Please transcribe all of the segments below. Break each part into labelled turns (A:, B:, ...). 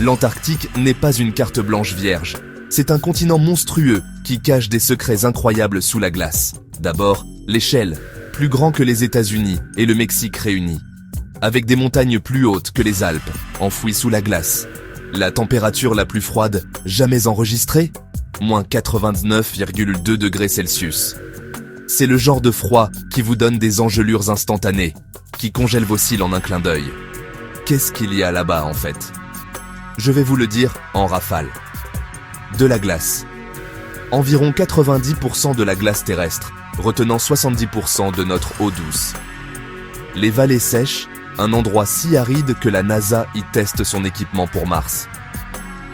A: L'Antarctique n'est pas une carte blanche vierge. C'est un continent monstrueux qui cache des secrets incroyables sous la glace. D'abord, l'échelle, plus grand que les États-Unis et le Mexique réunis. Avec des montagnes plus hautes que les Alpes, enfouies sous la glace. La température la plus froide jamais enregistrée, moins 89,2 degrés Celsius. C'est le genre de froid qui vous donne des engelures instantanées, qui congèle vos cils en un clin d'œil. Qu'est-ce qu'il y a là-bas en fait? Je vais vous le dire en rafale. De la glace. Environ 90% de la glace terrestre, retenant 70% de notre eau douce. Les vallées sèches, un endroit si aride que la NASA y teste son équipement pour Mars.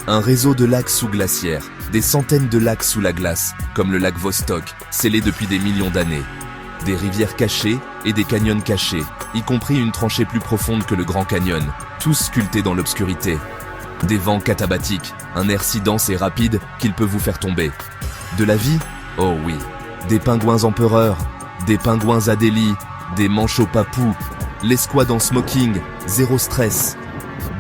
A: Un réseau de lacs sous-glaciaires, des centaines de lacs sous la glace, comme le lac Vostok, scellé depuis des millions d'années. Des rivières cachées et des canyons cachés, y compris une tranchée plus profonde que le Grand Canyon, tous sculptés dans l'obscurité. Des vents catabatiques, un air si dense et rapide qu'il peut vous faire tomber. De la vie? Oh oui. Des pingouins empereurs, des pingouins Adélie, des manchots papous, l'escouade en smoking, zéro stress.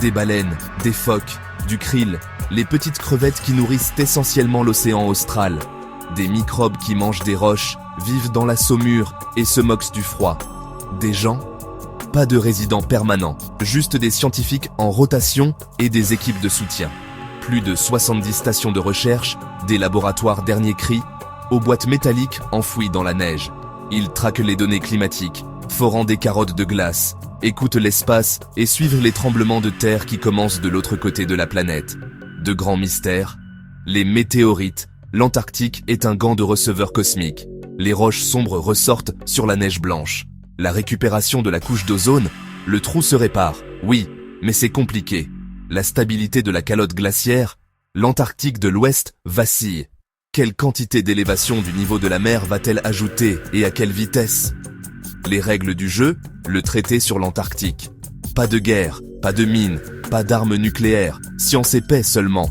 A: Des baleines, des phoques, du krill, les petites crevettes qui nourrissent essentiellement l'océan austral. Des microbes qui mangent des roches, vivent dans la saumure et se moquent du froid. Des gens? Pas de résidents permanents, juste des scientifiques en rotation et des équipes de soutien. Plus de 70 stations de recherche, des laboratoires dernier cri, aux boîtes métalliques enfouies dans la neige. Ils traquent les données climatiques, forant des carottes de glace, écoutent l'espace et suivent les tremblements de terre qui commencent de l'autre côté de la planète. De grands mystères. Les météorites. L'Antarctique est un gant de receveur cosmique. Les roches sombres ressortent sur la neige blanche. La récupération de la couche d'ozone, le trou se répare, oui, mais c'est compliqué. La stabilité de la calotte glaciaire, l'Antarctique de l'Ouest vacille. Quelle quantité d'élévation du niveau de la mer va-t-elle ajouter et à quelle vitesse? Les règles du jeu, le traité sur l'Antarctique. Pas de guerre, pas de mines, pas d'armes nucléaires, science et paix seulement.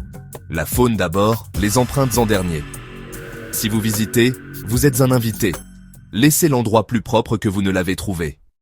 A: La faune d'abord, les empreintes en dernier. Si vous visitez, vous êtes un invité. Laissez l'endroit plus propre que vous ne l'avez trouvé.